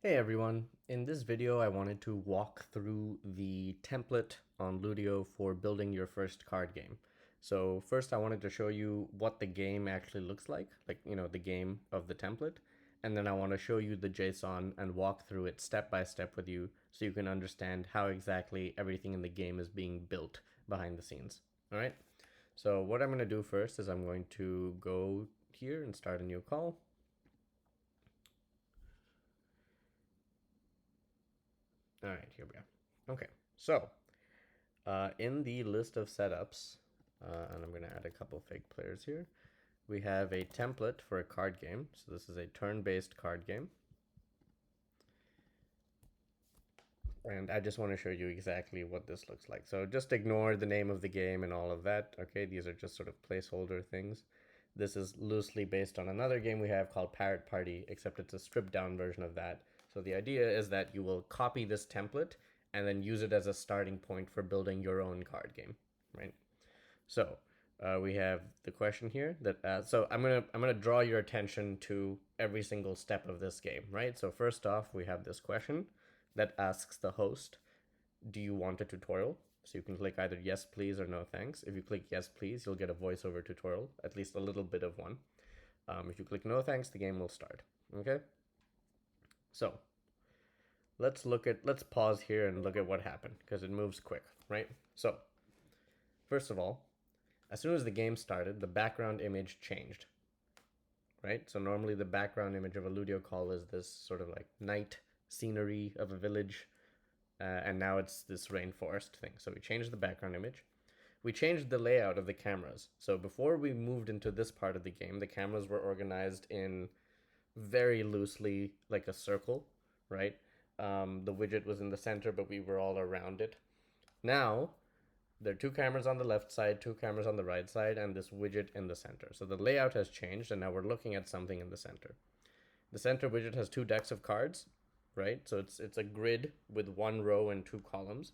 Hey everyone, in this video I wanted to walk through the template on Ludio for building your first card game. So first I wanted to show you what the game actually looks like the game of the template, and then I want to show you the JSON and walk through it step by step with you so you can understand how exactly everything in the game is being built behind the scenes. All right, so what I'm going to do first is I'm going to go here and start a new call. All right, here we are. Okay, so in the list of setups, and I'm going to add a couple fake players here, we have a template for a card game. So this is a turn-based card game. And I just want to show you exactly what this looks like. So just ignore the name of the game and all of that. Okay, these are just sort of placeholder things. This is loosely based on another game we have called Parrot Party, except it's a stripped down version of that. So the idea is that you will copy this template and then use it as a starting point for building your own card game, right? So we have the question here that so I'm gonna draw your attention to every single step of this game, right? So first off, we have this question that asks the host, do you want a tutorial? So you can click either yes please or no thanks. If you click yes please, you'll get a voiceover tutorial, at least a little bit of one. If you click no thanks, the game will start. Okay, so let's pause here and look at what happened because it moves quick, right? So first of all, as soon as the game started, the background image changed, right? So normally the background image of a Ludio call is this sort of like night scenery of a village, and now it's this rainforest thing. So we changed the background image. We changed the layout of the cameras. So before we moved into this part of the game, the cameras were organized in very loosely like a circle, right? The widget was in the center, but we were all around it. Now there are two cameras on the left side, two cameras on the right side, and this widget in the center. So the layout has changed, and now we're looking at something in the center. The center widget has two decks of cards, right? So it's a grid with one row and two columns.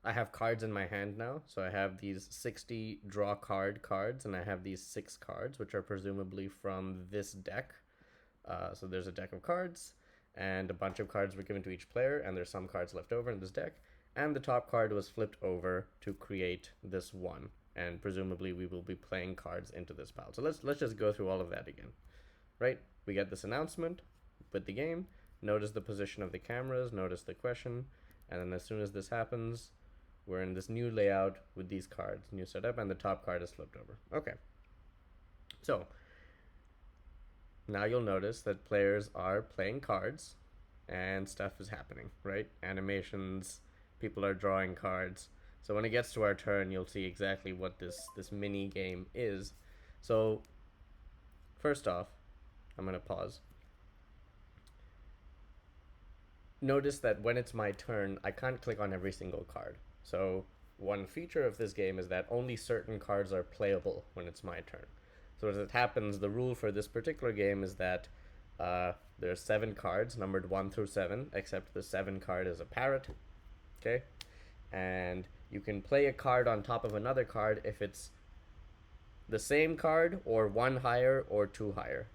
I have cards in my hand now, so I have these 60 draw card cards, and I have these 6 cards, which are presumably from this deck. So there's a deck of cards, and a bunch of cards were given to each player, and there's some cards left over in this deck. And the top card was flipped over to create this one, and presumably we will be playing cards into this pile. So let's just go through all of that again, right? We get this announcement with the game. Notice the position of the cameras. Notice the question, and then as soon as this happens, we're in this new layout with these cards, new setup, and the top card is flipped over. Okay, so now you'll notice that players are playing cards and stuff is happening, right? Animations, people are drawing cards. So when it gets to our turn, you'll see exactly what this mini game is. So first off, I'm going to pause. Notice that when it's my turn, I can't click on every single card. So one feature of this game is that only certain cards are playable when it's my turn. So as it happens, the rule for this particular game is that there's 7 cards numbered 1 through 7, except the 7 card is a parrot. Okay, and you can play a card on top of another card if it's the same card or 1 higher or 2 higher,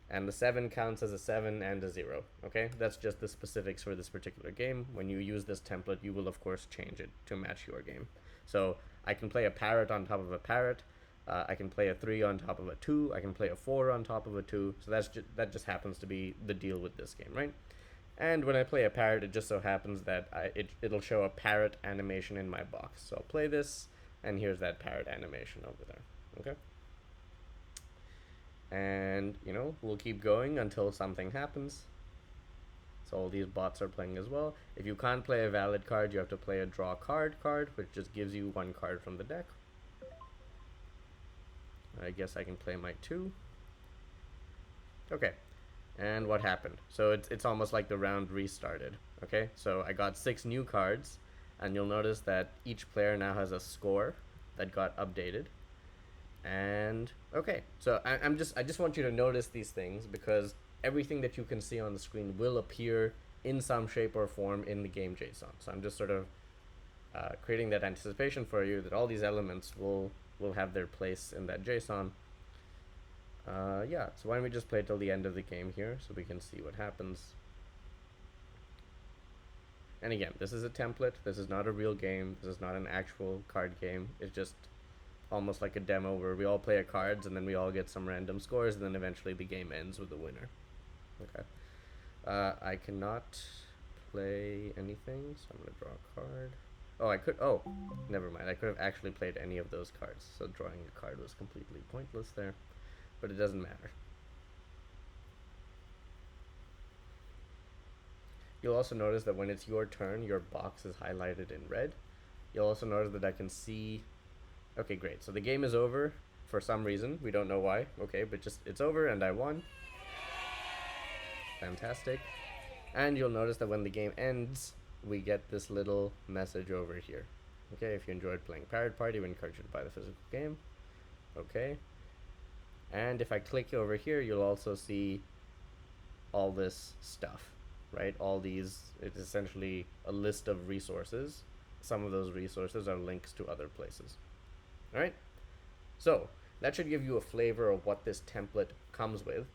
and the 7 counts as a 7 and a 0. Okay, that's just the specifics for this particular game. When you use this template, you will of course change it to match your game. So I can play a parrot on top of a parrot. I can play a 3 on top of a 2. I can play a 4 on top of a 2. So that just happens to be the deal with this game, right? And when I play a parrot, it just so happens that it'll show a parrot animation in my box. So I'll play this, and here's that parrot animation over there. Okay? And, we'll keep going until something happens. So all these bots are playing as well. If you can't play a valid card, you have to play a draw card, which just gives you 1 card from the deck. I guess I can play my 2. Okay, and what happened? So it's almost like the round restarted. Okay, so I got 6 new cards, and you'll notice that each player now has a score that got updated. And okay, so I just want you to notice these things because everything that you can see on the screen will appear in some shape or form in the game JSON. So I'm just sort of creating that anticipation for you that all these elements will have their place in that JSON. Yeah, so why don't we just play till the end of the game here so we can see what happens. And again, this is a template. This is not a real game. This is not an actual card game. It's just almost like a demo where we all play at cards and then we all get some random scores and then eventually the game ends with the winner. Okay. I cannot play anything, so I'm going to draw a card. Oh, I could. Oh, never mind. I could have actually played any of those cards. So drawing a card was completely pointless there. But it doesn't matter. You'll also notice that when it's your turn, your box is highlighted in red. You'll also notice that I can see... Okay, great. So the game is over for some reason. We don't know why. Okay, but just it's over and I won. Fantastic. And you'll notice that when the game ends, we get this little message over here. Okay, if you enjoyed playing Pirate Party, we encourage you to buy the physical game. Okay. And if I click over here, you'll also see all this stuff, right? All these, it's essentially a list of resources. Some of those resources are links to other places. All right? So that should give you a flavor of what this template comes with.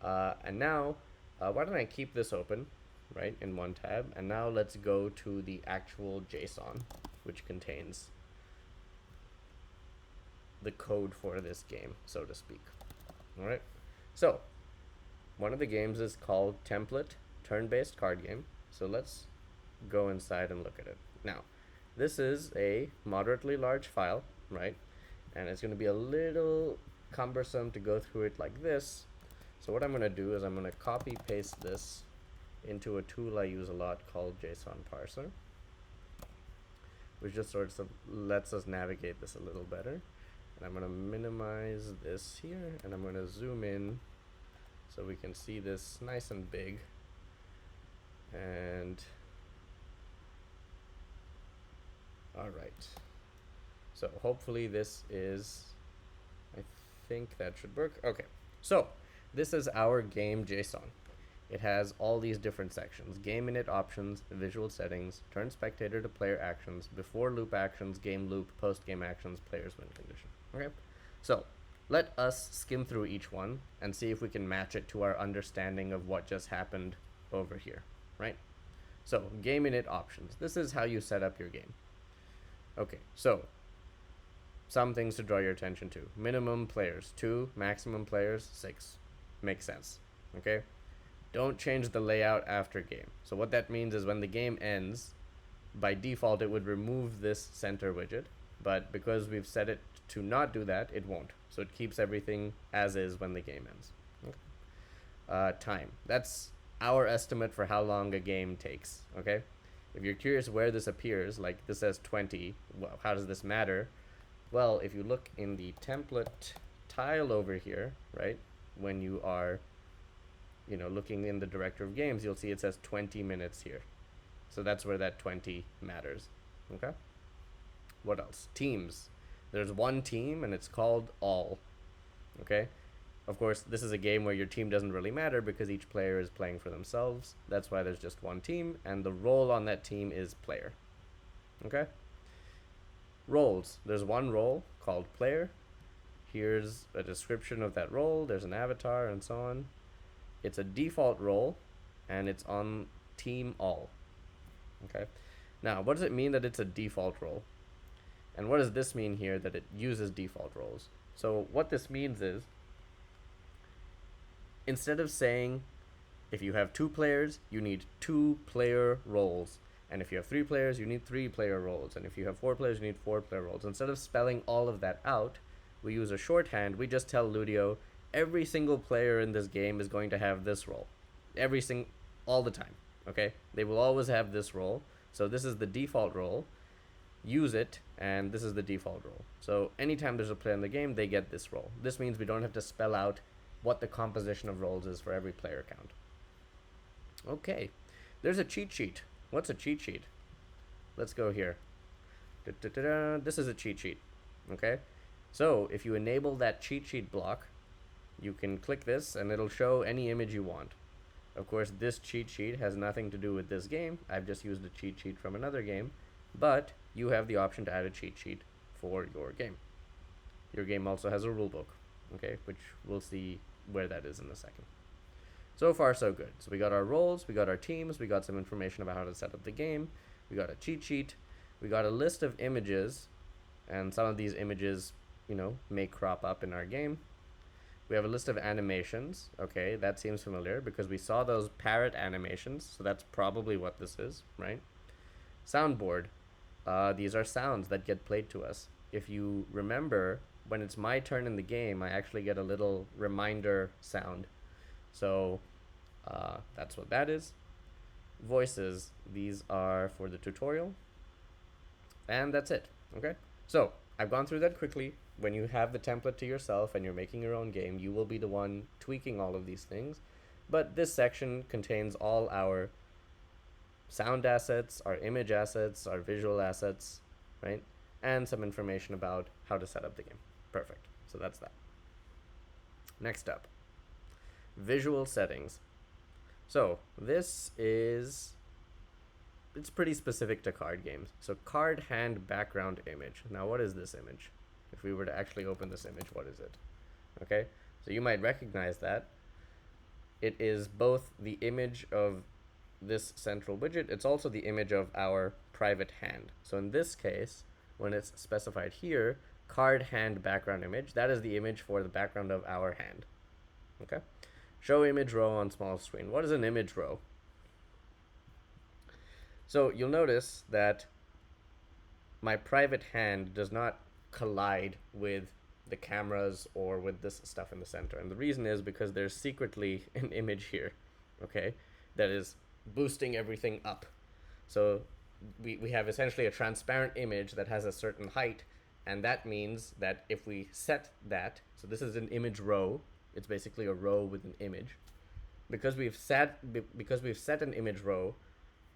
And now, why don't I keep this open, right, in one tab, and now let's go to the actual JSON, which contains the code for this game, so to speak. All right, so one of the games is called Template Turn-Based Card Game. So let's go inside and look at it. Now, this is a moderately large file, right, and it's going to be a little cumbersome to go through it like this. So what I'm going to do is I'm going to copy paste this into a tool I use a lot called JSON Parser, which just sort of lets us navigate this a little better. And I'm going to minimize this here, and I'm going to zoom in so we can see this nice and big. And all right, so hopefully this is, I think that should work. Okay, so this is our game JSON. It has all these different sections: game init options, visual settings, turn spectator to player actions, before loop actions, game loop, post game actions, player's win condition. Okay, so let us skim through each one and see if we can match it to our understanding of what just happened over here, right? So game init options. This is how you set up your game. Okay, so some things to draw your attention to: minimum players 2, maximum players 6. Makes sense. Okay, don't change the layout after game. So what that means is when the game ends, by default it would remove this center widget, but because we've set it to not do that, it won't. So it keeps everything as is when the game ends. Okay. Time. That's our estimate for how long a game takes. Okay, if you're curious where this appears, like this says 20, well, how does this matter? Well, if you look in the template tile over here, right, when you are, you know, looking in the director of games, you'll see it says 20 minutes here. So that's where that 20 matters. Okay. What else? Teams. There's one team and it's called all. Okay. Of course, this is a game where your team doesn't really matter because each player is playing for themselves. That's why there's just one team, and the role on that team is player. Okay. Roles. There's one role called player. Here's a description of that role. There's an avatar and so on. It's a default role and it's on team all. Okay. Now, what does it mean that it's a default role? And what does this mean here that it uses default roles? So what this means is, instead of saying if you have 2 players, you need 2 player roles. And if you have 3 players, you need 3 player roles. And if you have 4 players, you need 4 player roles. Instead of spelling all of that out, we use a shorthand. We just tell Ludio, every single player in this game is going to have this role. All the time. Okay? They will always have this role. So this is the default role. Use it, and this is the default role. So anytime there's a player in the game, they get this role. This means we don't have to spell out what the composition of roles is for every player count. Okay, there's a cheat sheet. What's a cheat sheet? Let's go here. This is a cheat sheet. Okay, so if you enable that cheat sheet block, you can click this and it'll show any image you want. Of course, this cheat sheet has nothing to do with this game. I've just used a cheat sheet from another game, but you have the option to add a cheat sheet for your game. Your game also has a rule book, okay, which we'll see where that is in a second. So far, so good. So we got our roles, we got our teams, we got some information about how to set up the game, we got a cheat sheet, we got a list of images, and some of these images, may crop up in our game. We have a list of animations. Okay, that seems familiar because we saw those parrot animations, so that's probably what this is, right? Soundboard. These are sounds that get played to us. If you remember, when it's my turn in the game, I actually get a little reminder sound. So that's what that is. Voices. These are for the tutorial. And that's it. Okay, so I've gone through that quickly. When you have the template to yourself and you're making your own game, you will be the one tweaking all of these things. But this section contains all our sound assets, our image assets, our visual assets, right? And some information about how to set up the game. Perfect. So that's that. Next up, visual settings. So this is, it's pretty specific to card games. So card hand background image. Now what is this image? If we were to actually open this image, what is it? Okay, so you might recognize that. It is both the image of this central widget, it's also the image of our private hand. So in this case, when it's specified here, card hand background image, that is the image for the background of our hand. Okay, show image row on small screen. What is an image row? So you'll notice that my private hand does not collide with the cameras or with this stuff in the center. And the reason is because there's secretly an image here, okay, that is boosting everything up. So we have essentially a transparent image that has a certain height, and that means that if we set that, so this is an image row, it's basically a row with an image. Because we've set an image row,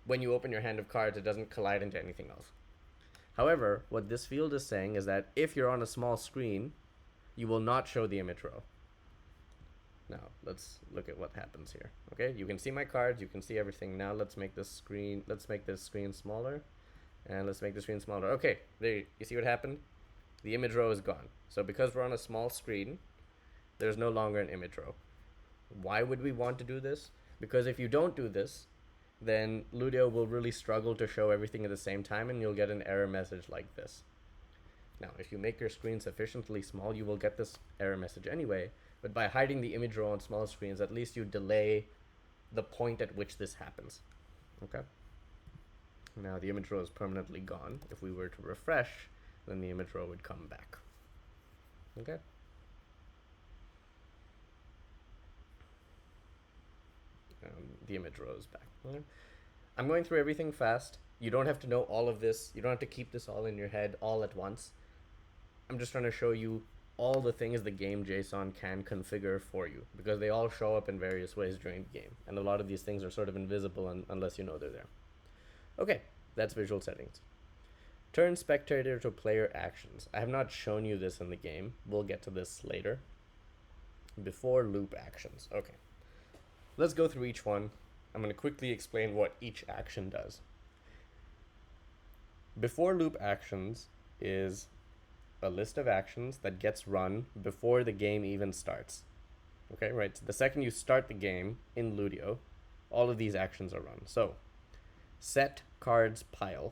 when you open your hand of cards, it doesn't collide into anything else. However, what this field is saying is that if you're on a small screen, you will not show the image row. Now, let's look at what happens here. Okay, you can see my cards, you can see everything. Now let's make this screen smaller, and let's make the screen smaller. Okay, there, you see what happened? The image row is gone. So because we're on a small screen, there's no longer an image row. Why would we want to do this? Because if you don't do this, then Ludio will really struggle to show everything at the same time, and you'll get an error message like this. Now, if you make your screen sufficiently small, you will get this error message anyway, but by hiding the image row on small screens, at least you delay the point at which this happens. Okay? Now the image row is permanently gone. If we were to refresh, then the image row would come back. Okay? The image row is back. Okay? I'm going through everything fast. You don't have to know all of this. You don't have to keep this all in your head all at once. I'm just trying to show you all the things the game JSON can configure for you, because they all show up in various ways during the game, and a lot of these things are sort of invisible unless you know they're there. Okay, that's visual settings. Turn spectator to player actions. I have not shown you this in the game. We'll get to this later. Before loop actions. Okay, let's go through each one. I'm going to quickly explain what each action does. Before loop actions is a list of actions that gets run before the game even starts. Okay, right? So the second you start the game in Ludio, all of these actions are run. So, set cards pile,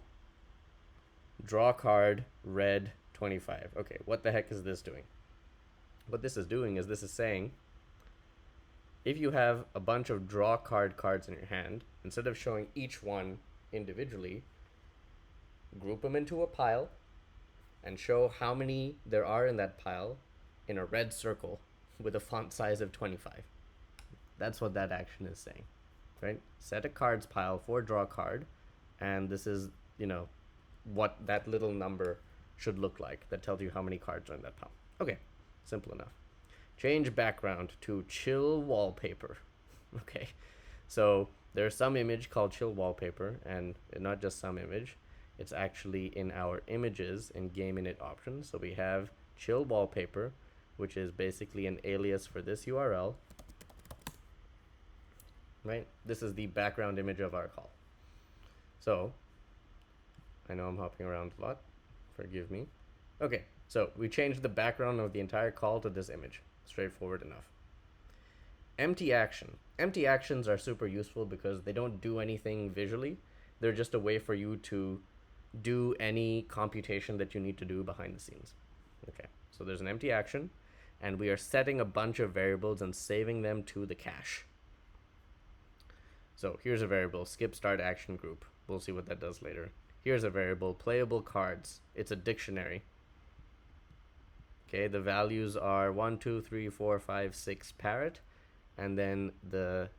draw card, red 25. Okay, what the heck is this doing? What this is doing is this is saying, if you have a bunch of draw card cards in your hand, instead of showing each one individually, group them into a pile and show how many there are in that pile in a red circle with a font size of 25. That's what that action is saying, right? Set a cards pile for draw card, and this is, what that little number should look like. That tells you how many cards are in that pile. Okay, simple enough. Change background to chill wallpaper. Okay, so there's some image called chill wallpaper, and not just some image. It's actually in our images in game init options. So we have chill wallpaper, which is basically an alias for this URL, right? This is the background image of our call. So I know I'm hopping around a lot, forgive me. Okay, so we changed the background of the entire call to this image. Straightforward enough. Empty action. empty actions are super useful because they don't do anything visually. They're just a way for you to do any computation that you need to do behind the scenes. Okay, so there's an empty action, and we are setting a bunch of variables and saving them to the cache. So here's a variable, skip start action group. We'll see what that does later. Here's a variable, playable cards. It's a dictionary. Okay, the values are 1, 2, 3, 4, 5, 6 parrot, and then the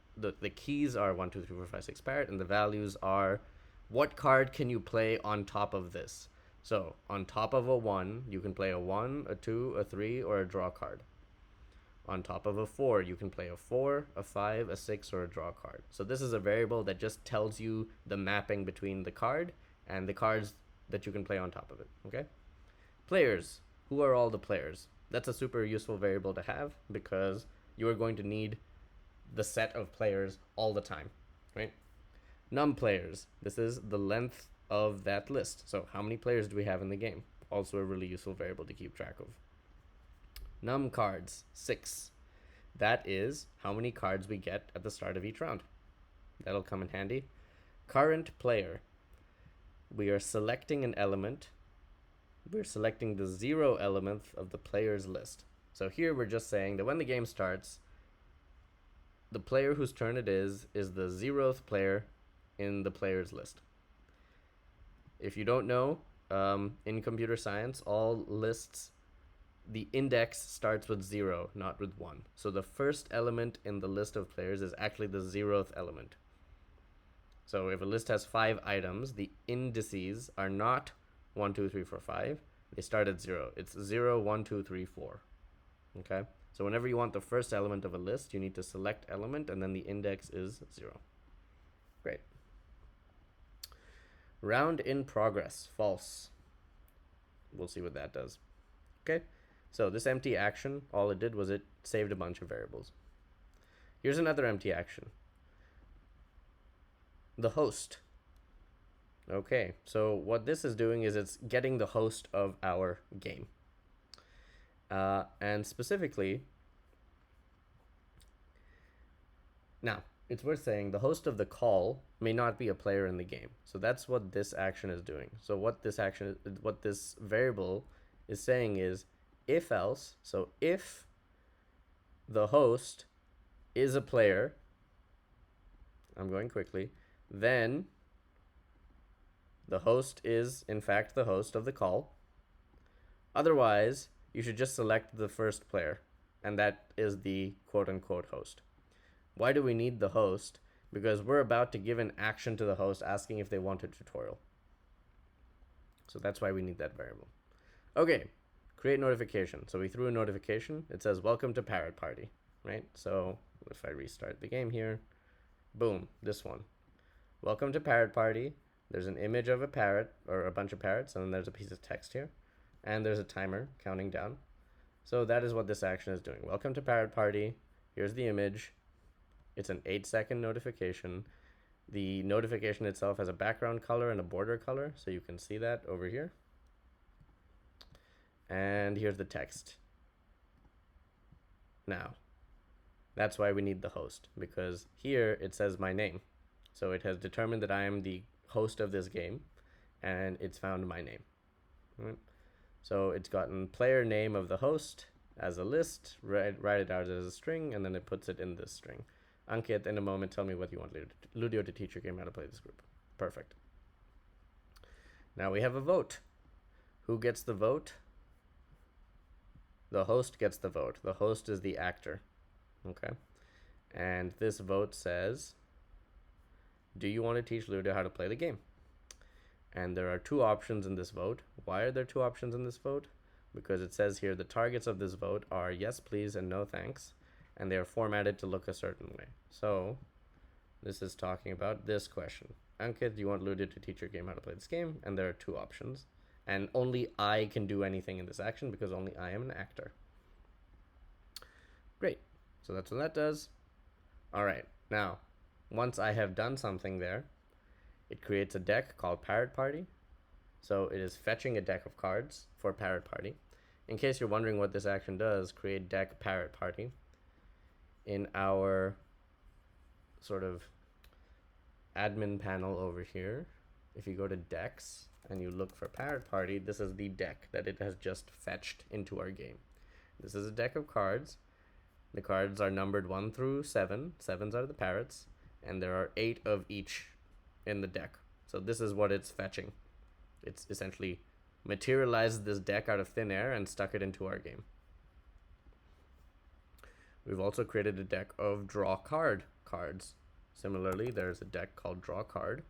keys are 1, 2, 3, 4, 5, 6 parrot, and the values are what card can you play on top of this. So on top of a 1, you can play a 1, a 2, a 3, or a draw card. On top of a 4, you can play a 4, a 5, a 6, or a draw card. So this is a variable that just tells you the mapping between the card and the cards that you can play on top of it. Okay. Players. Who are all the players? That's a super useful variable to have because you are going to need the set of players all the time, right? Num players. This is the length of that list. So how many players do we have in the game? Also a really useful variable to keep track of. Num cards, 6. That is how many cards we get at the start of each round. That'll come in handy. Current player. We are selecting an element. We're selecting the 0 element of the player's list. So here we're just saying that when the game starts, the player whose turn it is the 0th player in the player's list. If you don't know, in computer science, all lists, the index starts with 0, not with 1. So the first element in the list of players is actually the 0th element. So if a list has 5 items, the indices are not 1, 2, 3, 4, 5. They start at 0. It's 0, 1, 2, 3, 4. Okay? So whenever you want the first element of a list, you need to select element, and then the index is 0. Great. Round in progress, false. We'll see what that does. Okay? So this empty action, all it did was it saved a bunch of variables. Here's another empty action. The host. Okay, so what this is doing is it's getting the host of our game. And specifically, now, it's worth saying the host of the call may not be a player in the game. So that's what this action is doing. So what this variable is saying is if else, so if the host is a player, I'm going quickly, then the host is, in fact, the host of the call. Otherwise, you should just select the first player, and that is the quote-unquote host. Why do we need the host? Because we're about to give an action to the host asking if they want a tutorial. So that's why we need that variable. Okay, create notification. So we threw a notification. It says, welcome to Parrot Party, right? So if I restart the game here, boom, this one. Welcome to Parrot Party. There's an image of a parrot, or a bunch of parrots, and then there's a piece of text here. And there's a timer counting down. So that is what this action is doing. Welcome to Parrot Party. Here's the image. It's an 8-second notification. The notification itself has a background color and a border color, so you can see that over here. And here's the text. Now, that's why we need the host, because here it says my name. So it has determined that I am the host of this game, and it's found my name. Right? So it's gotten player name of the host as a list, write it out as a string, and then it puts it in this string. Ankit, in a moment, tell me what you want Ludio to teach your game how to play this group. Perfect. Now we have a vote. Who gets the vote? The host gets the vote. The host is the actor. Okay. And this vote says, do you want to teach Ludio how to play the game? And there are 2 options in this vote. Why are there 2 options in this vote? Because it says here the targets of this vote are yes, please, and no, thanks. And they are formatted to look a certain way. So this is talking about this question. Ankit, do you want Ludio to teach your game how to play this game? And there are 2 options. And only I can do anything in this action because only I am an actor. Great. So that's what that does. All right. Now, once I have done something there, it creates a deck called Parrot Party. So it is fetching a deck of cards for Parrot Party. In case you're wondering what this action does, create deck Parrot Party. In our sort of admin panel over here, if you go to decks and you look for Parrot Party, this is the deck that it has just fetched into our game. This is a deck of cards. The cards are numbered 1 through 7. 7s are the parrots, and there are 8 of each in the deck. So this is what it's fetching. It's essentially materialized this deck out of thin air and stuck it into our game. We've also created a deck of draw card cards. Similarly, there's a deck called Draw Card,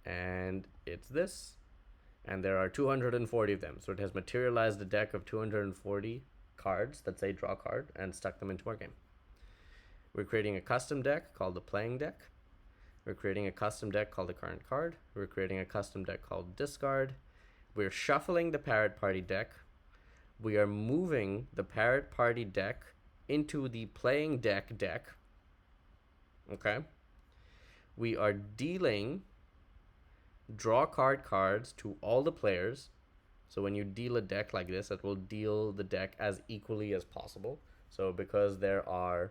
and it's this, and there are 240 of them. So it has materialized a deck of 240 cards that say Draw Card and stuck them into our game. We're creating a custom deck called the Playing Deck. We're creating a custom deck called the Current Card. We're creating a custom deck called Discard. We're shuffling the Parrot Party deck. We are moving the Parrot Party deck into the Playing Deck deck. Okay. We are dealing draw card cards to all the players. So when you deal a deck like this, it will deal the deck as equally as possible. So because there are,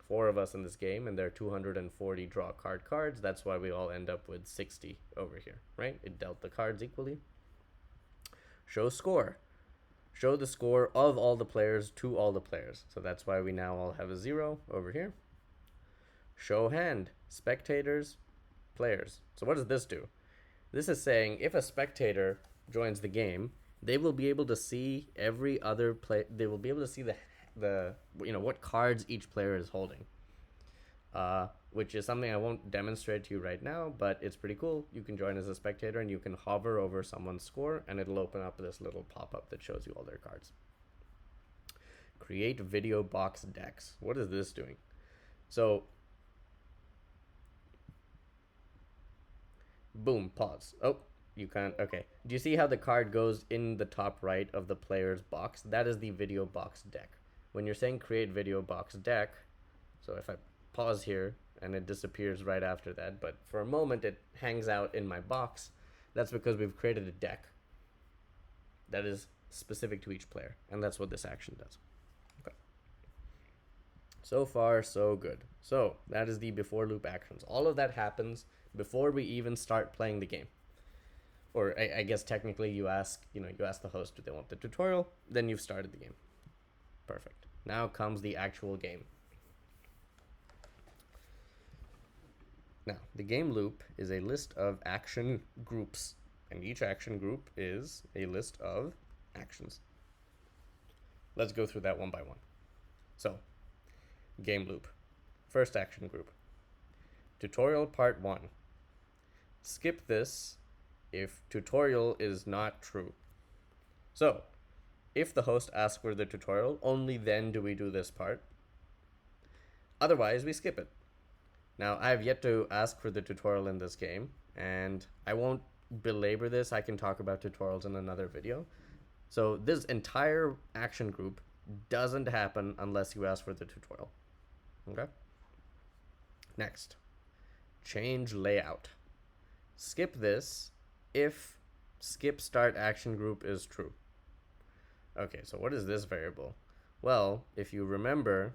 4 of us in this game and there are 240 draw card cards, that's why we all end up with 60 over here, right? It dealt the cards equally. Show score. Show the score of all the players to all the players. So that's why we now all have a 0 over here. Show hand. Spectators, players. So what does this do? This is saying if a spectator joins the game, they will be able to see every other play. They will be able to see the what cards each player is holding. Which is something I won't demonstrate to you right now, but it's pretty cool. You can join as a spectator and you can hover over someone's score and it'll open up this little pop-up that shows you all their cards. Create video box decks. What is this doing? So, boom, pause. Oh, you can't. Okay. Do you see how the card goes in the top right of the player's box? That is the video box deck. When you're saying create video box deck, so if I pause here, and it disappears right after that, but for a moment it hangs out in my box. That's because we've created a deck that is specific to each player, and that's what this action does. Okay. So far, so good. So that is the before loop actions. All of that happens before we even start playing the game. Or I guess technically you ask the host, do they want the tutorial? Then you've started the game. Perfect. Now comes the actual game. Now, the game loop is a list of action groups, and each action group is a list of actions. Let's go through that one by one. So, game loop. First action group. Tutorial part 1. Skip this if tutorial is not true. So, if the host asks for the tutorial, only then do we do this part. Otherwise, we skip it. Now, I have yet to ask for the tutorial in this game, and I won't belabor this. I can talk about tutorials in another video. So this entire action group doesn't happen unless you ask for the tutorial. Okay? Next, change layout. Skip this if skip start action group is true. Okay, so what is this variable? Well, if you remember,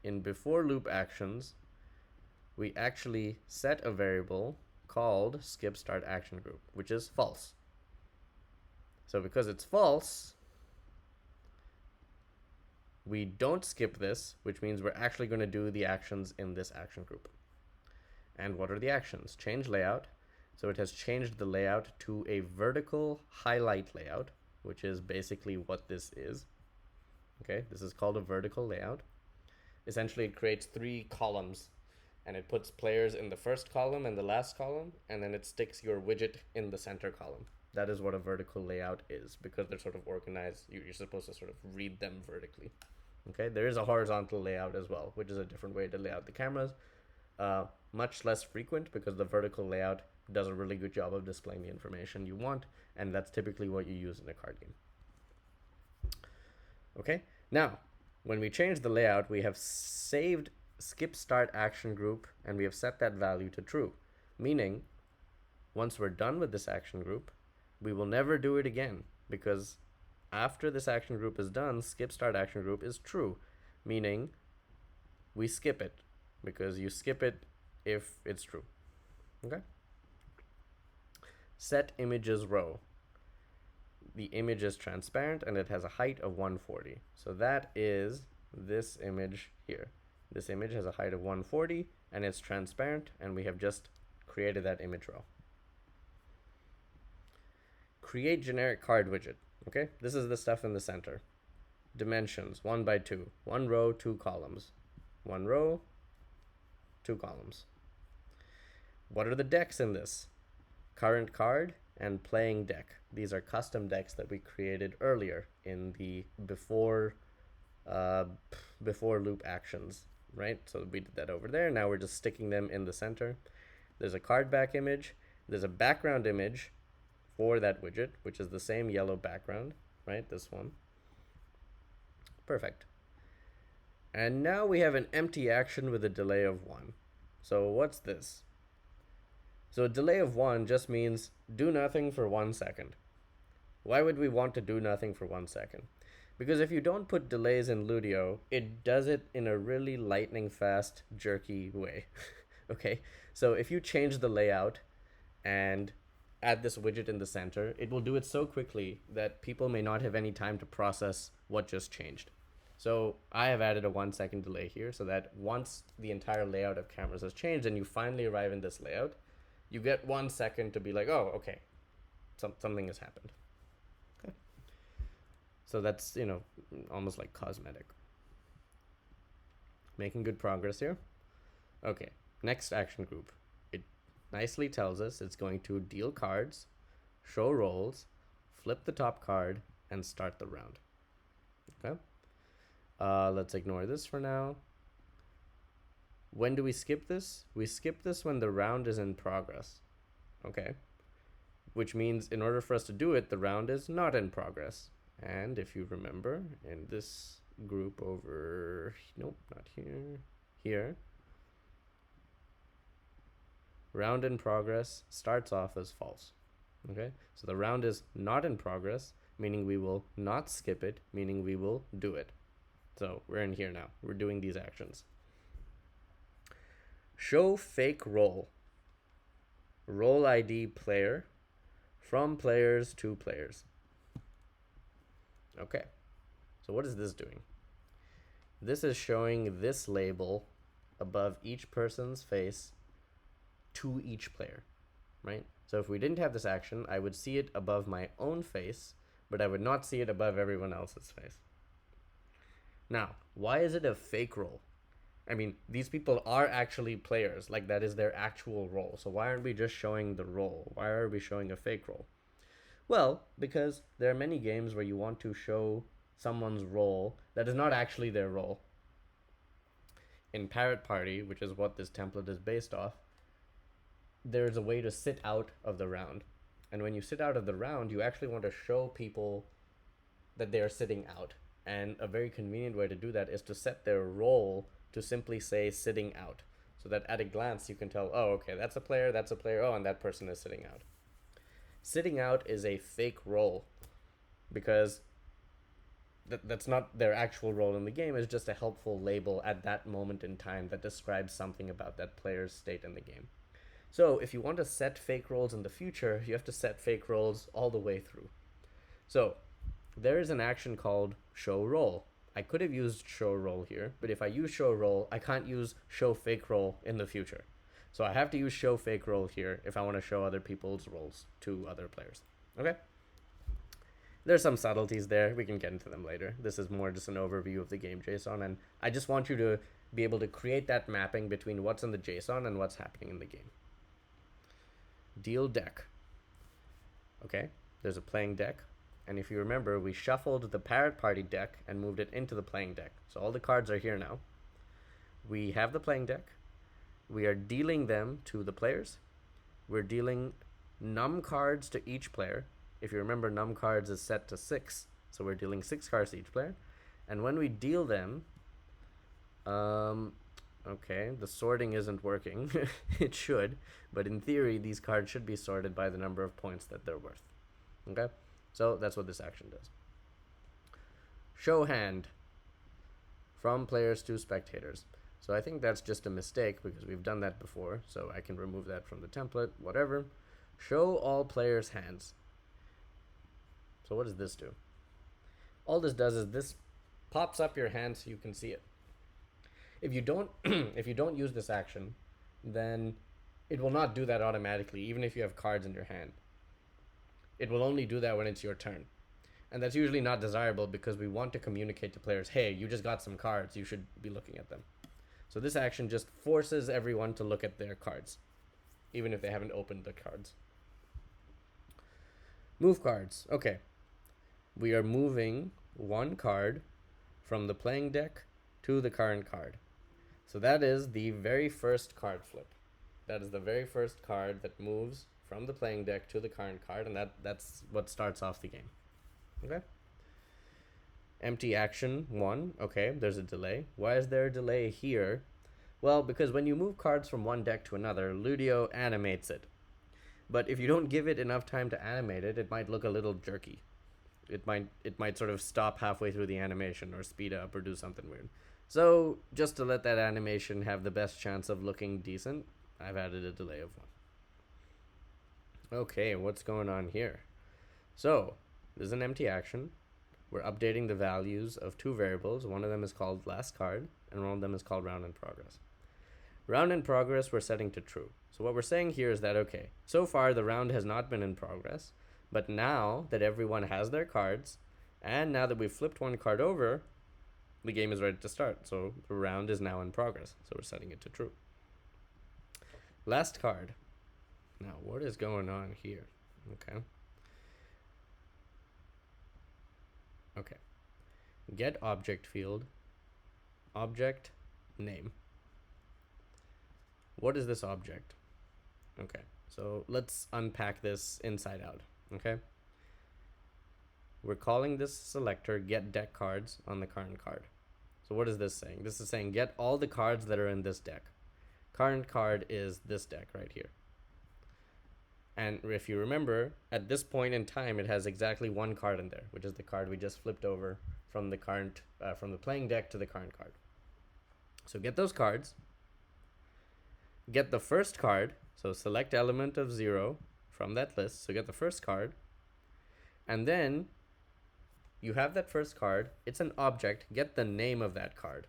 in before loop actions, we actually set a variable called skip start action group, which is false. So because it's false, we don't skip this, which means we're actually going to do the actions in this action group. And what are the actions? Change layout. So it has changed the layout to a vertical highlight layout, which is basically what this is. Okay, this is called a vertical layout. Essentially, it creates 3 columns, and it puts players in the first column and the last column, and then it sticks your widget in the center column. That is what a vertical layout is, because they're sort of organized. You're supposed to sort of read them vertically. Okay, there is a horizontal layout as well, which is a different way to lay out the cameras. Much less frequent, because the vertical layout does a really good job of displaying the information you want, and that's typically what you use in a card game. Okay, now, when we change the layout, we have saved skip start action group, and we have set that value to true, meaning once we're done with this action group, we will never do it again, because after this action group is done, skip start action group is true, meaning we skip it because you skip it if it's true. Okay. Set images row. The image is transparent and it has a height of 140. So that is this image here. This image has a height of 140 and it's transparent, and we have just created that image row. Create generic card widget. Okay, this is the stuff in the center. Dimensions 1 by 2, 1 row, 2 columns, 1 row, 2 columns. What are the decks in this? Current card and playing deck. These are custom decks that we created earlier in the before loop actions, right? So we did that over there. Now we're just sticking them in the center. There's a card back image. There's a background image for that widget, which is the same yellow background, right? This one. Perfect. And now we have an empty action with a delay of 1. So what's this? So a delay of 1 just means do nothing for 1 second. Why would we want to do nothing for 1 second? Because if you don't put delays in Ludio, it does it in a really lightning fast, jerky way. Okay, so if you change the layout and add this widget in the center, it will do it so quickly that people may not have any time to process what just changed. So I have added a 1 second delay here so that once the entire layout of cameras has changed and you finally arrive in this layout, you get 1 second to be like, oh, okay, something has happened. Okay. So that's, almost like cosmetic. Making good progress here. Okay, next action group. It nicely tells us it's going to deal cards, show rolls, flip the top card, and start the round. Okay. Let's ignore this for now. When do we skip this? We skip this when the round is in progress. Okay. Which means in order for us to do it, the round is not in progress. And if you remember, in this group over, nope, not here, here, round in progress starts off as false. Okay. So the round is not in progress, meaning we will not skip it, meaning we will do it. So we're in here now. We're doing these actions. Show fake roll. Roll ID player from players to players. Okay. So what is this doing? This is showing this label above each person's face to each player, right? So if we didn't have this action, I would see it above my own face, but I would not see it above everyone else's face. Now, why is it a fake roll? I mean, these people are actually players, like that is their actual role. So why aren't we just showing the role? Why are we showing a fake role? Well, because there are many games where you want to show someone's role that is not actually their role. In Parrot Party, which is what this template is based off, there's a way to sit out of the round. And when you sit out of the round, you actually want to show people that they are sitting out. And a very convenient way to do that is to set their role to simply say sitting out, so that at a glance you can tell, oh, okay, that's a player, oh, and that person is sitting out. Sitting out is a fake role because that's not their actual role in the game. It's just a helpful label at that moment in time that describes something about that player's state in the game. So if you want to set fake roles in the future, you have to set fake roles all the way through. So there is an action called show role. I could have used show role here, but if I use show role, I can't use show fake role in the future. So I have to use show fake role here if I want to show other people's roles to other players. Okay? There's some subtleties there. We can get into them later. This is more just an overview of the game JSON, and I just want you to be able to create that mapping between what's in the JSON and what's happening in the game. Deal deck. Okay, there's a playing deck. And if you remember, we shuffled the Parrot Party deck and moved it into the playing deck. So all the cards are here now. We have the playing deck. We are dealing them to the players. We're dealing num cards to each player. If you remember, num cards is set to 6. So we're dealing 6 cards to each player. And when we deal them, okay, the sorting isn't working. It should. But in theory, these cards should be sorted by the number of points that they're worth. Okay? So that's what this action does. Show hand from players to spectators. So I think that's just a mistake because we've done that before. So I can remove that from the template, whatever. Show all players' hands. So what does this do? All this does is this pops up your hand so you can see it. If you don't if you don't use this action, then it will not do that automatically, even if you have cards in your hand. It will only do that when it's your turn. And that's usually not desirable because we want to communicate to players, hey, you just got some cards, you should be looking at them. So this action just forces everyone to look at their cards, even if they haven't opened the cards. Move cards. Okay. We are moving one card from the playing deck to the current card. So that is the very first card flip. That is the very first card that moves from the playing deck to the current card, and that's what starts off the game. Okay? Empty action 1. Okay, there's a delay. Why is there a delay here? Well, because when you move cards from one deck to another, Ludio animates it. But if you don't give it enough time to animate it, it might look a little jerky. It might sort of stop halfway through the animation or speed up or do something weird. So just to let that animation have the best chance of looking decent, I've added a delay of 1. Okay, what's going on here? So this is an empty action. We're updating the values of 2 variables. One of them is called last card, and one of them is called round in progress. Round in progress we're setting to true. So what we're saying here is that, okay, so far the round has not been in progress, but now that everyone has their cards, and now that we've flipped one card over, the game is ready to start. So the round is now in progress. So we're setting it to true. Last card. Now, what is going on here? Okay. Get object field, object name. What is this object? Okay, so let's unpack this inside out. Okay. We're calling this selector get deck cards on the current card. So what is this saying? This is saying get all the cards that are in this deck. Current card is this deck right here. And if you remember, at this point in time, it has exactly 1 card in there, which is the card we just flipped over from the current, from the playing deck to the current card. So get those cards. Get the first card. So select element of 0 from that list. So get the first card. And then you have that first card. It's an object. Get the name of that card.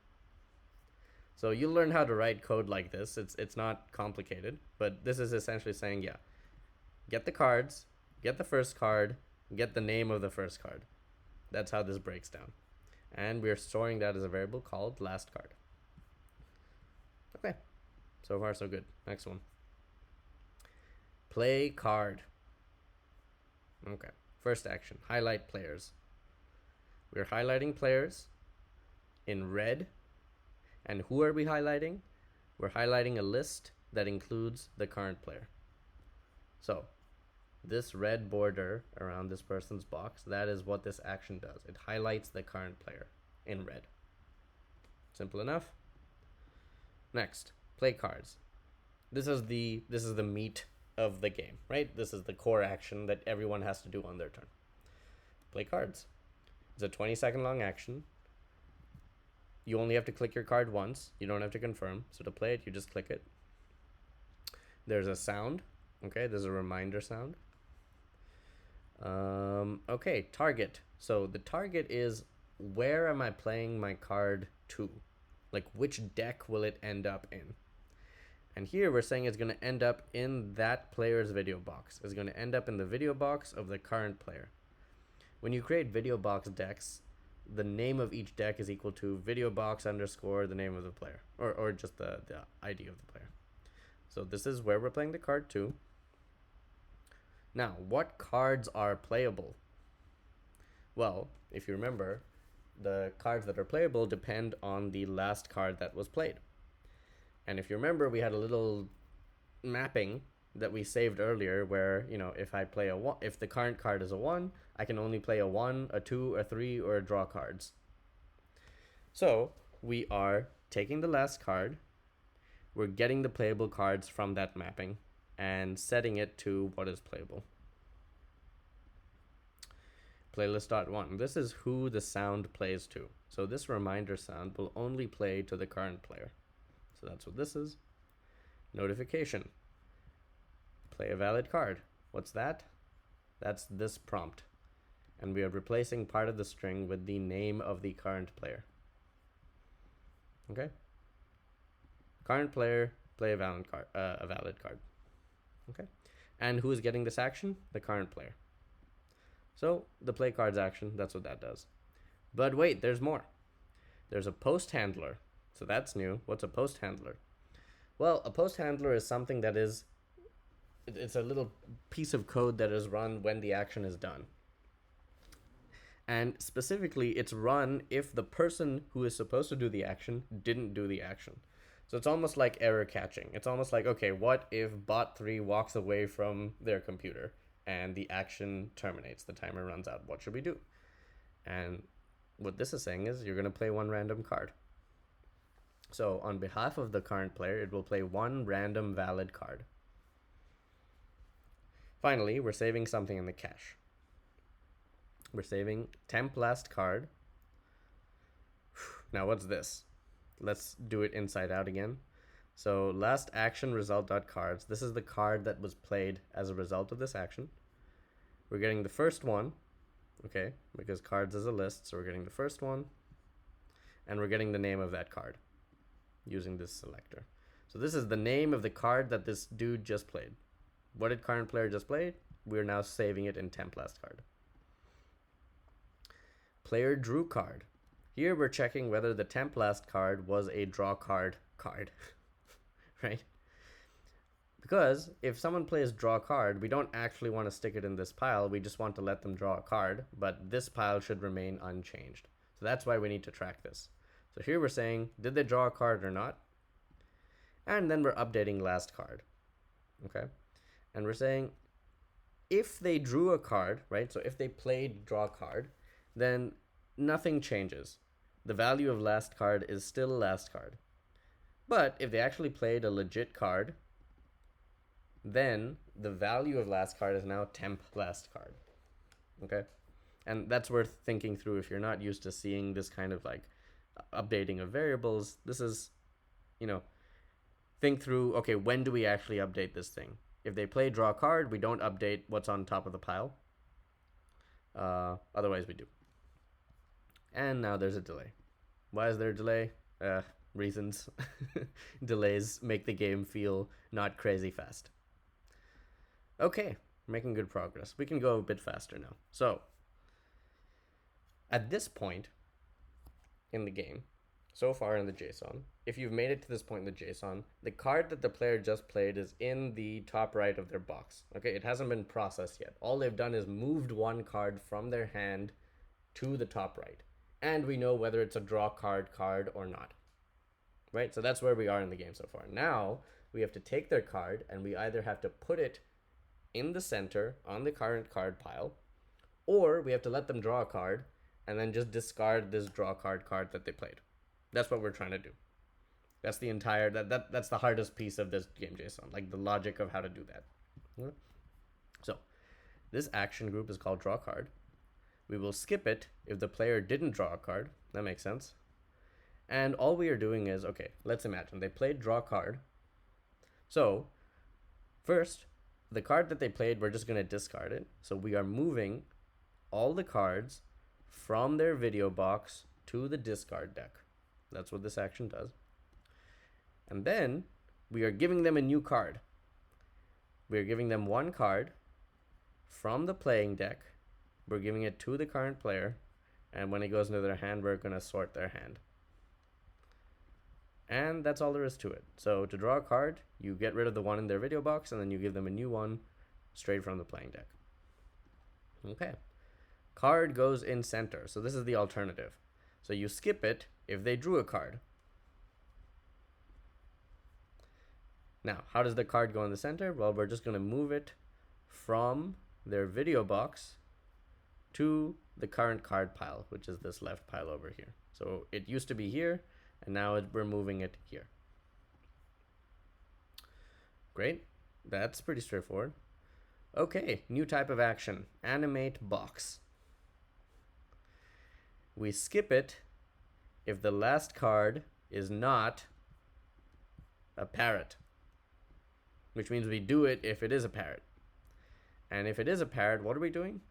So you'll learn how to write code like this. It's not complicated, but this is essentially saying, yeah, get the cards, get the first card, get the name of the first card. That's how this breaks down. And we're storing that as a variable called last card. Okay, so far so good. Next one. Play card. Okay, first action, highlight players. We're highlighting players in red. And who are we highlighting? We're highlighting a list that includes the current player. So this red border around this person's box, that is what this action does. It highlights the current player in red. Simple enough. Next, play cards. This is the meat of the game, right? This is the core action that everyone has to do on their turn. Play cards. It's a 20-second long action. You only have to click your card once. You don't have to confirm. So to play it, you just click it. There's a sound. Okay, there's a reminder sound. Okay, target. So the target is where am I playing my card to? Like which deck will it end up in? And here we're saying it's going to end up in that player's video box. It's going to end up in the video box of the current player. When you create video box decks, the name of each deck is equal to video box underscore the name of the player, or just the ID of the player. So this is where we're playing the card to. Now, what cards are playable? Well, if you remember, the cards that are playable depend on the last card that was played. And if you remember, we had a little mapping that we saved earlier where, you know, if I play a 1, if the current card is a 1, I can only play a 1, a 2, a 3, or a draw cards. So we are taking the last card, we're getting the playable cards from that mapping and setting it to what is playable. Playlist.1. This is who the sound plays to. So this reminder sound will only play to the current player. So that's what this is. Notification. Play a valid card. What's that? That's this prompt. And we are replacing part of the string with the name of the current player. Okay? Current player, play a valid card. Okay? And who is getting this action? The current player. So the play cards action, that's what that does. But wait, there's more. There's a post handler. So that's new. What's a post handler? Well, a post handler is something that is, it's a little piece of code that is run when the action is done. And specifically, it's run if the person who is supposed to do the action didn't do the action. So it's almost like error catching. It's almost like, okay, what if bot 3 walks away from their computer and the action terminates, the timer runs out? What should we do? And what this is saying is you're going to play one random card. So on behalf of the current player, it will play one random valid card. Finally, we're saving something in the cache. We're saving temp last card. Now what's this? Let's do it inside out again. So last action result.cards. This is the card that was played as a result of this action. We're getting the first one, okay, because cards is a list, so we're getting the first one, and we're getting the name of that card using this selector. So this is the name of the card that this dude just played. What did current player just play? We're now saving it in temp last card. Player drew card. Here we're checking whether the temp last card was a draw card, right? Because if someone plays draw card, we don't actually want to stick it in this pile. We just want to let them draw a card, but this pile should remain unchanged. So that's why we need to track this. So here we're saying, did they draw a card or not? And then we're updating last card, okay? And we're saying, if they drew a card, right? So if they played draw card, then nothing changes. The value of last card is still last card. But if they actually played a legit card, then the value of last card is now temp last card. Okay? And that's worth thinking through if you're not used to seeing this kind of like updating of variables. This is, think through, okay, when do we actually update this thing? If they play draw card, we don't update what's on top of the pile. Otherwise we do. And now there's a delay. Why is there a delay? Reasons. Delays make the game feel not crazy fast. Okay, making good progress. We can go a bit faster now. So, at this point in the game, so far in the JSON, if you've made it to this point in the JSON, the card that the player just played is in the top right of their box. Okay, it hasn't been processed yet. All they've done is moved one card from their hand to the top right. And we know whether it's a draw card or not. Right? So that's where we are in the game so far. Now, we have to take their card and we either have to put it in the center on the current card pile, or we have to let them draw a card and then just discard this draw card that they played. That's what we're trying to do. That's the entire, that's the hardest piece of this game JSON, like the logic of how to do that. Okay. So this action group is called draw card. We will skip it if the player didn't draw a card. That makes sense. And all we are doing is, okay, let's imagine they played draw card. So first, the card that they played, we're just going to discard it. So we are moving all the cards from their video box to the discard deck. That's what this action does. And then we are giving them a new card. We are giving them one card from the playing deck. We're giving it to the current player. And when it goes into their hand, we're going to sort their hand. And that's all there is to it. So to draw a card, you get rid of the one in their video box, and then you give them a new one straight from the playing deck. Okay. Card goes in center. So this is the alternative. So you skip it if they drew a card. Now, how does the card go in the center? Well, we're just going to move it from their video box to the current card pile, which is this left pile over here. So it used to be here, and now we're moving it here. Great. That's pretty straightforward. Okay, new type of action. Animate box. We skip it if the last card is not a parrot, which means we do it if it is a parrot. And if it is a parrot, what are we doing?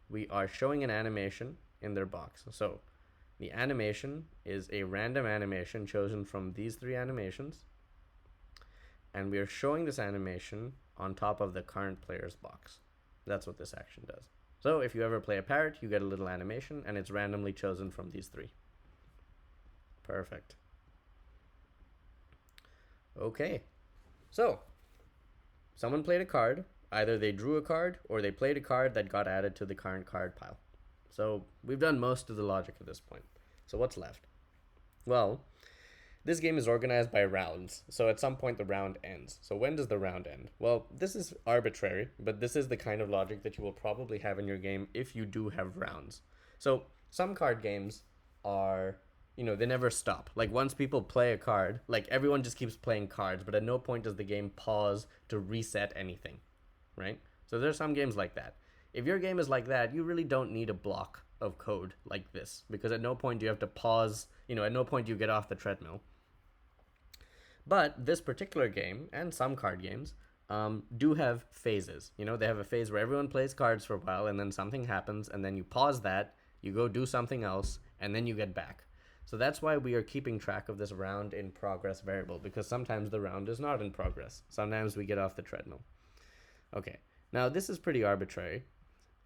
We are showing an animation in their box. So the animation is a random animation chosen from these 3 animations, and we are showing this animation on top of the current player's box. That's what this action does. So if you ever play a parrot, you get a little animation, and it's randomly chosen from these 3. Perfect. Okay, so someone played a card. Either they drew a card or they played a card that got added to the current card pile. So we've done most of the logic at this point. So what's left? Well, this game is organized by rounds. So at some point the round ends. So when does the round end? Well, this is arbitrary, but this is the kind of logic that you will probably have in your game if you do have rounds. So some card games are, they never stop. Like once people play a card, like everyone just keeps playing cards, but at no point does the game pause to reset anything. Right? So there's some games like that. If your game is like that, you really don't need a block of code like this, because at no point do you have to pause, at no point do you get off the treadmill. But this particular game, and some card games, do have phases. They have a phase where everyone plays cards for a while, and then something happens, and then you pause that, you go do something else, and then you get back. So that's why we are keeping track of this round in progress variable, because sometimes the round is not in progress. Sometimes we get off the treadmill. Okay, now this is pretty arbitrary,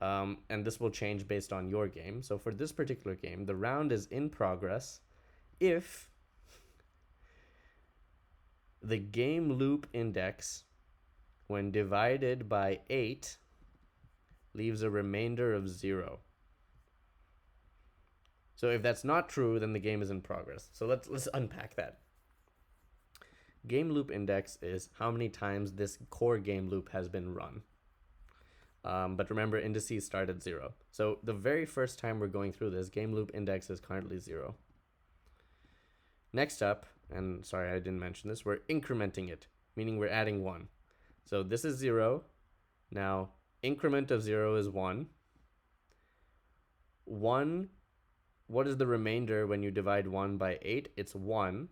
and this will change based on your game. So for this particular game, the round is in progress if the game loop index, when divided by 8, leaves a remainder of 0. So if that's not true, then the game is in progress. So let's unpack that. Game loop index is how many times this core game loop has been run. But remember, indices start at 0. So the very first time we're going through this, game loop index is currently 0. Next up, and sorry I didn't mention this, we're incrementing it, meaning we're adding 1. So this is 0. Now increment of 0 is 1. 1, what is the remainder when you divide 1 by 8? It's 1.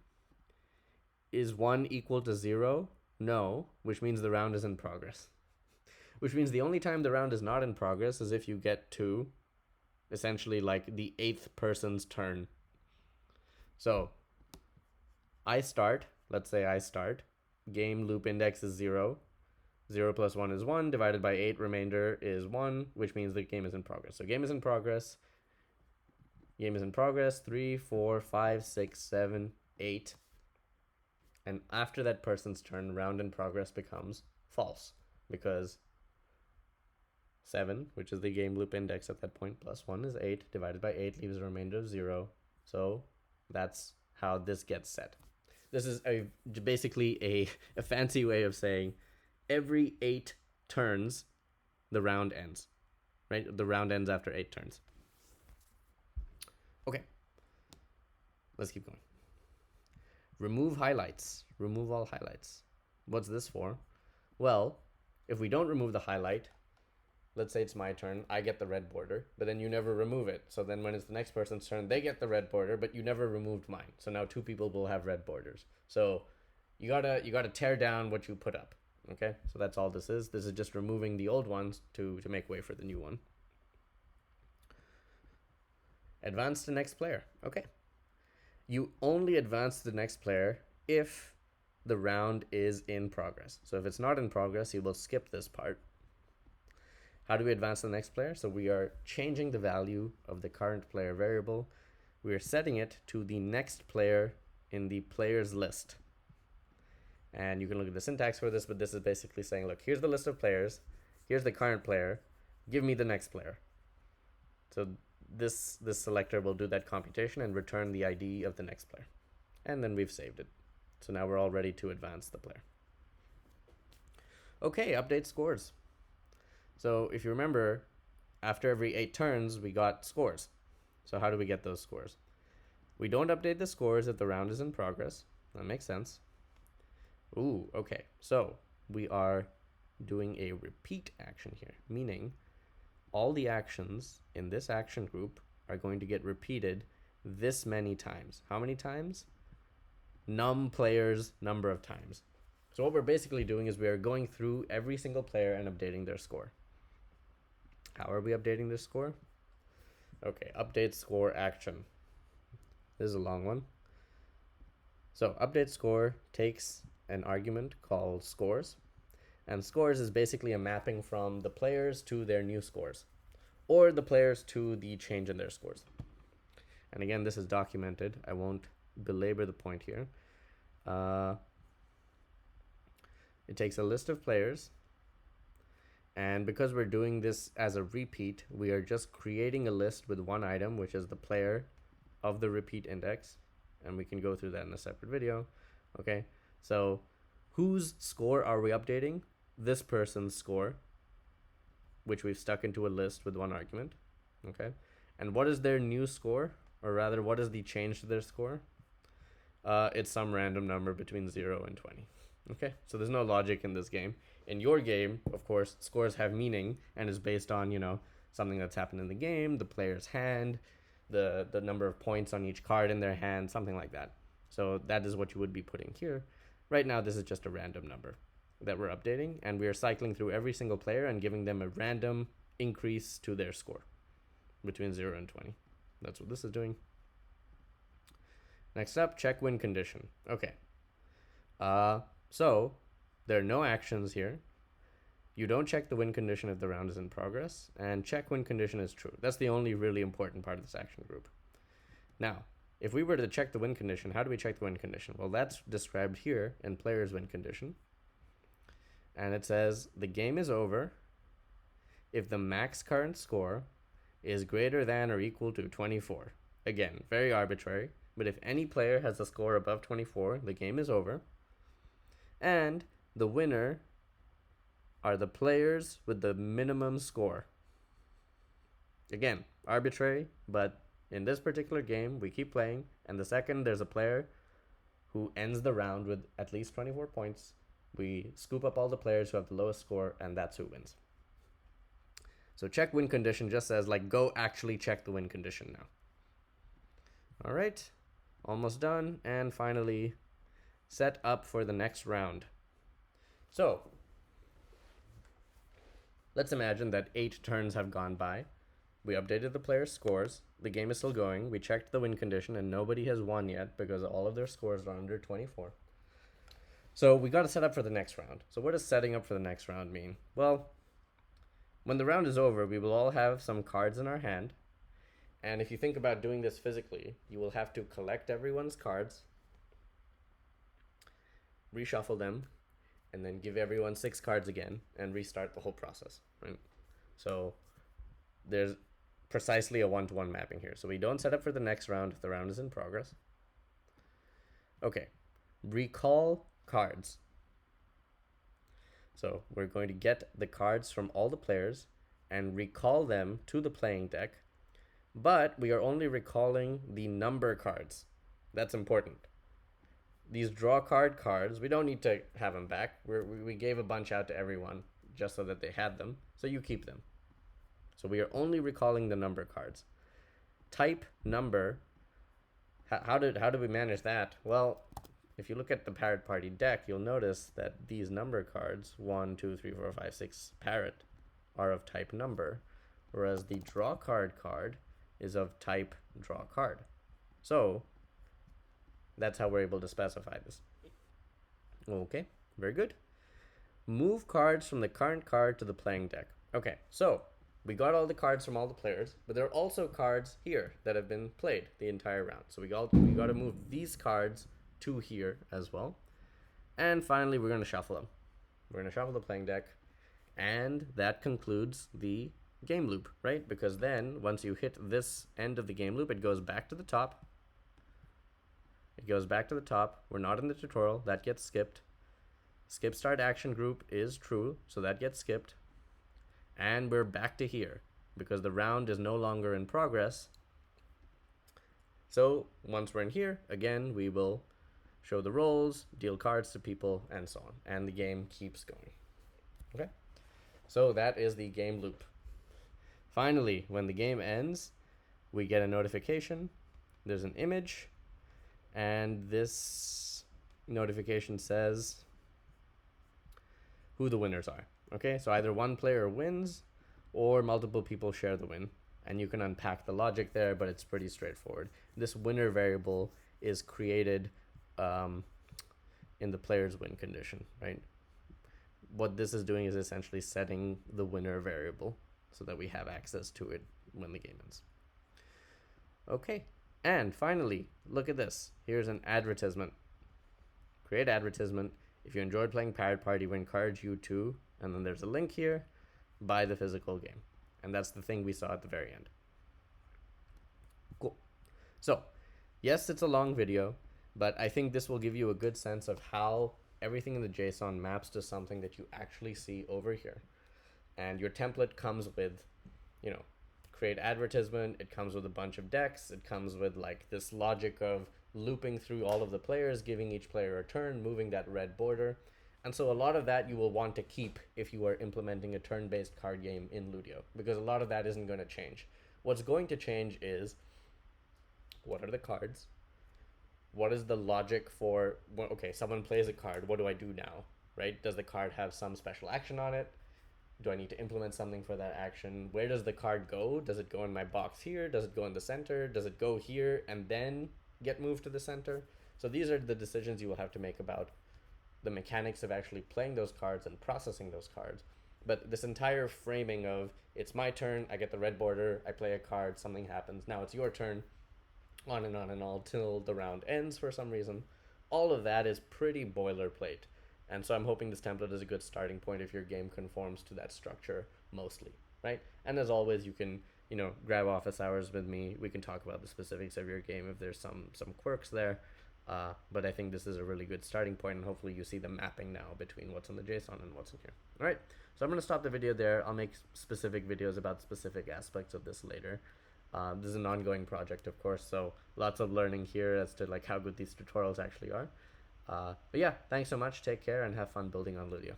Is 1 equal to 0? No, which means the round is in progress. Which means the only time the round is not in progress is if you get to essentially like the 8th person's turn. So let's say I start, game loop index is 0. 0 plus 1 is 1, divided by 8, remainder is 1, which means the game is in progress. So game is in progress. 3, 4, 5, 6, 7, 8. And after that person's turn, round in progress becomes false, because 7, which is the game loop index at that point, plus 1 is 8, divided by 8 leaves a remainder of 0. So that's how this gets set. This is basically a fancy way of saying every 8 turns, the round ends, right? The round ends after 8 turns. Okay, let's keep going. Remove highlights. Remove all highlights. What's this for? Well, if we don't remove the highlight, let's say it's my turn, I get the red border, but then you never remove it. So then when it's the next person's turn, they get the red border, but you never removed mine. So now 2 people will have red borders. So you gotta tear down what you put up. Okay, so that's all this is. This is just removing the old ones to make way for the new one. Advance to next player. Okay. You only advance to the next player if the round is in progress. So if it's not in progress, you will skip this part. How do we advance to the next player? So we are changing the value of the current player variable. We are setting it to the next player in the players list. And you can look at the syntax for this, but this is basically saying, look, here's the list of players. Here's the current player. Give me the next player. So this selector will do that computation and return the ID of the next player. And then we've saved it. So now we're all ready to advance the player. Okay, update scores. So if you remember, after every 8 turns, we got scores. So how do we get those scores? We don't update the scores if the round is in progress. That makes sense. Ooh, okay. So we are doing a repeat action here, meaning all the actions in this action group are going to get repeated this many times. How many times? num players number of times. So what we're basically doing is we are going through every single player and updating their score. How are we updating their score? Okay, update score action. This is a long one. So update score takes an argument called scores, and scores is basically a mapping from the players to their new scores, or the players to the change in their scores. And again, this is documented. I won't belabor the point here. It takes a list of players, and because we're doing this as a repeat, we are just creating a list with one item, which is the player of the repeat index, and we can go through that in a separate video. Okay, so whose score are we updating? This person's score, which we've stuck into a list with one argument. Okay, and what is their new score, or rather what is the change to their score? It's some random number between 0 and 20. Okay, so there's no logic in this game. In your game, of course, scores have meaning and is based on, you know, something that's happened in the game, the player's hand, the number of points on each card in their hand, something like that. So that is what you would be putting here. Right now, this is just a random number that we're updating, and we are cycling through every single player and giving them a random increase to their score between 0 and 20. That's what this is doing. Next up, check win condition. Okay. So there are no actions here. You don't check the win condition if the round is in progress, and check win condition is true. That's the only really important part of this action group. Now, if we were to check the win condition, how do we check the win condition? Well, that's described here in player's win condition. And it says the game is over if the max current score is greater than or equal to 24. Again, very arbitrary, but if any player has a score above 24, the game is over. And the winner are the players with the minimum score. Again, arbitrary, but in this particular game, we keep playing, and the second there's a player who ends the round with at least 24 points, we scoop up all the players who have the lowest score, and that's who wins. So check win condition just says, like, go actually check the win condition now. All right, almost done, and finally, set up for the next round. So let's imagine that 8 turns have gone by. We updated the players' scores. The game is still going. We checked the win condition, and nobody has won yet because all of their scores are under 24. So we got to set up for the next round. So what does setting up for the next round mean? Well, when the round is over, we will all have some cards in our hand. And if you think about doing this physically, you will have to collect everyone's cards, reshuffle them, and then give everyone 6 cards again and restart the whole process, right? So there's precisely a one-to-one mapping here. So we don't set up for the next round if the round is in progress. Okay, recall cards. So we're going to get the cards from all the players and recall them to the playing deck, but we are only recalling the number cards. That's important. These draw card cards, we don't need to have them back. We gave a bunch out to everyone just so that they had them, so you keep them. So we are only recalling the number cards. Type number, how did we manage that? Well, if you look at the Parrot Party deck, you'll notice that these number cards, 1, 2, 3, 4, 5, 6, Parrot, are of type number, whereas the draw card is of type draw card. So that's how we're able to specify this. Okay, very good. Move cards from the current card to the playing deck. Okay, so we got all the cards from all the players, but there are also cards here that have been played the entire round. So we got to move these cards to here as well. And finally, we're going to shuffle them. We're going to shuffle the playing deck, and that concludes the game loop, right? Because then once you hit this end of the game loop, it goes back to the top. It goes back to the top. We're not in the tutorial. That gets skipped. Skip start action group is true, so that gets skipped. And we're back to here because the round is no longer in progress. So once we're in here, again, we will show the rolls, deal cards to people, and so on. And the game keeps going. Okay? So that is the game loop. Finally, when the game ends, we get a notification. There's an image. And this notification says who the winners are. Okay, so either one player wins or multiple people share the win. And you can unpack the logic there, but it's pretty straightforward. This winner variable is created in the player's win condition, right? What this is doing is essentially setting the winner variable so that we have access to it when the game ends. Okay, and finally, look at this. Here's an advertisement. Create advertisement. If you enjoyed playing Pirate Party, we encourage you to, and then there's a link here, buy the physical game. And that's the thing we saw at the very end. Cool. So, yes, it's a long video, but I think this will give you a good sense of how everything in the JSON maps to something that you actually see over here. And your template comes with, you know, create advertisement. It comes with a bunch of decks. It comes with like this logic of looping through all of the players, giving each player a turn, moving that red border. And so a lot of that you will want to keep if you are implementing a turn-based card game in Ludio, because a lot of that isn't going to change. What's going to change is, what are the cards? What is the logic for, well, okay, someone plays a card, what do I do now, right? Does the card have some special action on it? Do I need to implement something for that action? Where does the card go? Does it go in my box here? Does it go in the center? Does it go here and then get moved to the center? So these are the decisions you will have to make about the mechanics of actually playing those cards and processing those cards. But this entire framing of, it's my turn, I get the red border, I play a card, something happens, now it's your turn, on and all till the round ends for some reason, all of that is pretty boilerplate. And so I'm hoping this template is a good starting point if your game conforms to that structure mostly, right? And as always, you can, you know, grab office hours with me. We can talk about the specifics of your game if there's some quirks there. But I think this is a really good starting point, and hopefully you see the mapping now between what's in the JSON and what's in here. All right, so I'm going to stop the video there. I'll make specific videos about specific aspects of this later. This is an ongoing project, of course, so lots of learning here as to like how good these tutorials actually are. But yeah, thanks so much. Take care and have fun building on Ludio.